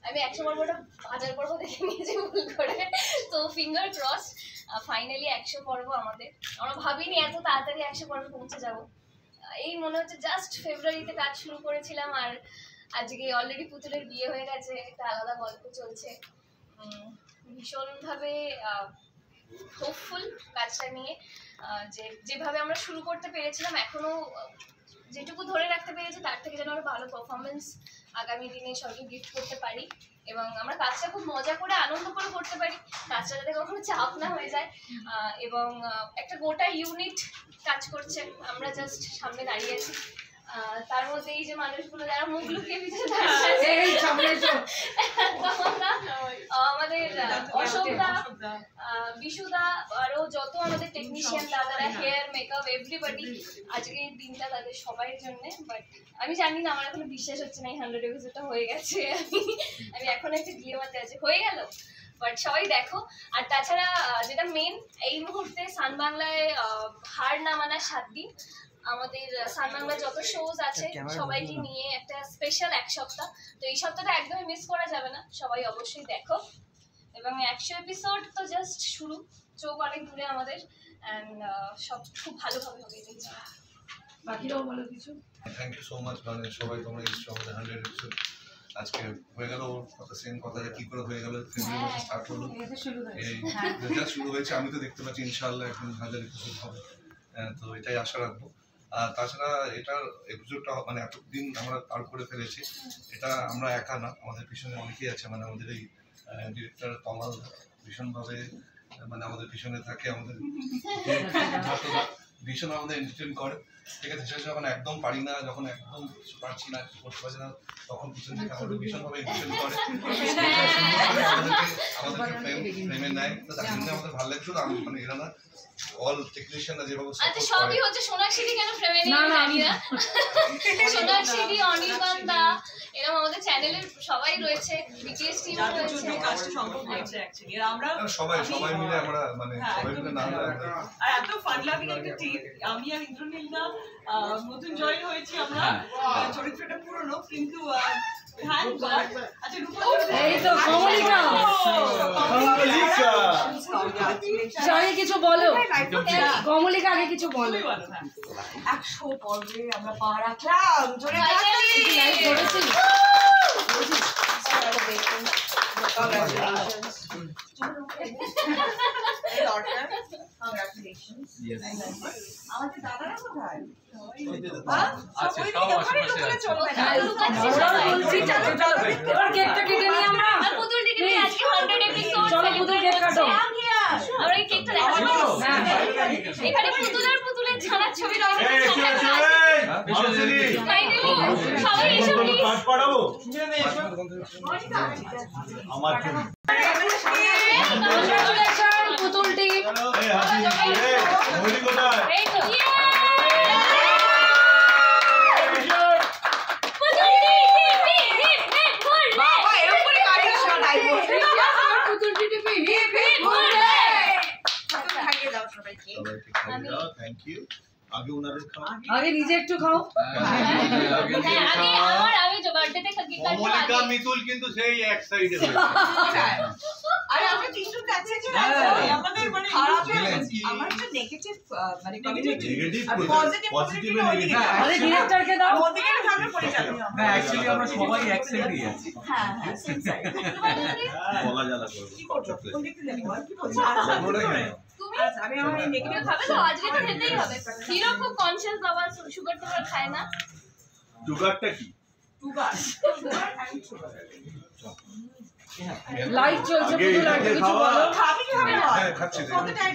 আমি 100 পর্বটা 1000 পর্ব দেখে নিয়েছি ভুল করে, তো ফিঙ্গার ক্রস ফাইনালি 100 পর্ব আমাদের। আমরা ভাবিনি এত তাড়াতাড়ি 100 পর্বে পৌঁছে যাব। এই মনে হচ্ছে জাস্ট ফেব্রুয়ারিতে কাজ শুরু করেছিলাম আর আজকে অলরেডি পুতুলের বিয়ে হয়ে গেছে, একটা আলাদা গল্প চলছে। ভীষণভাবে হোপফুল কাজটা নিয়ে, যেভাবে আমরা শুরু করতে পেরেছিলাম এখনো যেটুকু ধরে রাখতে পেরেছি তার থেকে যেন আরো ভালো পারফরমেন্স আগামী দিনে সবাইকে গিফট করতে পারি এবং আমরা কাজটা খুব মজা করে আনন্দ করে করতে পারি, কাজটা যাতে কখনো চাপ না হয়ে যায়। এবং একটা গোটা ইউনিট কাজ করছে, আমরা জাস্ট সামনে দাঁড়িয়ে আছি। তার মধ্যে এই যে মানুষগুলো যারা মুখ লুকিয়ে পিছনে দাঁড়িয়ে আমাদের অশোকদা, বিশুদা, আরো যত আমাদের টেকনিশিয়ান দাদারা, হেয়ার মেকআপ এভরিবডি, আজকে এই দিনটা তাদের সবাই জন্য। বাট আমি জানি না, আমার এখনো বিশ্বাস হচ্ছে না এই 100 এপিসোডটা হয়ে গেছে। আমি এখন একটা গ্লিমারতে আছি, হয়ে গেল, বাট সবাই দেখো। আর তাছাড়া যেটা মেন, এই মুহূর্তে সান বাংলায় হার না মানা 7 দিন, আমাদের সান বাংলা যত শোজ আছে সবাইকে নিয়ে একটা স্পেশাল 1 সপ্তাহ। তো এই সপ্তাহটা একদমই মিস করা যাবে না, সবাই অবশ্যই দেখো। এবং 100 এপিসোড তো জাস্ট শুরু, চোখ অনেক দূরে আমাদের, অ্যান্ড সব খুব ভালোভাবে হবে। বাকিরাও বলো কিছু। থ্যাংক ইউ সো মাচ, মানে সবাই তোমরা এসছো আমাদের 100 এপিসোড আজকে হয়ে গেল। কথা সেম কথা কি করে হয়ে গেল, ফেব্রুয়ারি স্টার্ট হলো, এই জাস্ট শুরু হয়েছে। আমি তো দেখতে পাচ্ছি ইনশাআল্লাহ এখন 1000 এপিসোড হবে, তো এটাই আশা রাখবো। আর তাছাড়া এটার এপিসোডটা মানে এতদিন আমরা পার করে ফেলেছি, এটা আমরা একা না, আমাদের পিছনে অনেকেই আছে। মানে আমাদের এই ডিরেক্টর তমাল ভীষণভাবে মানে আমাদের পিছনে থাকে, আমাদের ভীষণ আমাদের এন্টারটেইন করে, ঠিক আছে। সে যখন একদম পারি না, যখন একদম পারছি না, করতে পারছি না, তখন পিছন থেকে আমাদের ভীষণভাবে এন্টারটেইন করে, আমাদেরকে ফ্রেমে নেয়। তো তার জন্য আমাদের ভালো লাগছিল। আমি মানে এরা না অল টেকনিশিয়ানরা যেভাবে আচ্ছা সবই হচ্ছে সোনাক্ষী কেন ফ্রেমে নেই জানি না। সোনাক্ষী, অনির্বাণদা, এরকম আমাদের চ্যানেলের সবাই রয়েছে, বিটিএস টিম রয়েছে, কাজটা সম্ভব হয়েছে অ্যাকচুয়ালি। আর আমরা সবাই মিলে আমরা মানে সবাই মিলে না আর এত ফান লাভিং একটা টিম। আমি আর ইন্দ্রনীলদা নতুন জয়েন হয়েছি আমরা, চরিত্রটা পুরনো কিন্তু কিছু বলো, কমলিকা আগে কিছু বলো। 100 পর্বে আমরা পা রাখলাম, জোরে আমাদের দাদারা কোথায়? এবার কেকটা কেটে নিই আমরা। পুতুল দিদি আজকে 100 এপিসোড, চলো পুতুল কেক কাটো। আমরা এই কেকটা দেখাবো। এখানে পুতুল আর পুতুলের ছানার ছবি রয়েছে। ফাইনালি সবাই এসে প্লিজ কাট পাঠাবো আমার জন্য। কংগ্রাচুলেশন পুতুল টিম। এই হাসি রে মলি কোথায়? এই তো বাবা এরকম করে কাটিয়ে শোনাই পুতুল টিম হিপ হিপ খাইয়ে দাও সবাইকে। Thank you. আগে ওনাদের খাও, আগে নিজে একটু খাও। আমি যে বার্থডেতে কেক কাটবো। মলিকা মিতুল কিন্তু সেই এক সাইডে হয়েছে। আরে আমরা তিনজন কাছে আছি, আমাদের মানে আমার তো নেগেটিভ মানে নেগেটিভ আর পজিটিভ এ নেগেটিভ। আরে ডিরেক্টরকে দাও। ওদিকে ঝামেলা পড়ে যাবে। না অ্যাকচুয়ালি আমরা সবাই এক সাইডেই আছি। হ্যাঁ সেম সাইড। বলা জ্বালা করব। কি করছো? কোন দিক থেকে যাবি? কি করছো? তুমি আমি আমার নেগেটিভ খাবে তো, আজকে তো খেতেই হবে। হিরো খুব কনসিয়াস, বাবা সুগার টুগার খায় না। সুগারটা কি? সুগার লাইট চলছে পুতুল আর কিছু বলো। খাবি কি হবে? হ্যাঁ খাচ্ছি। কত টাইম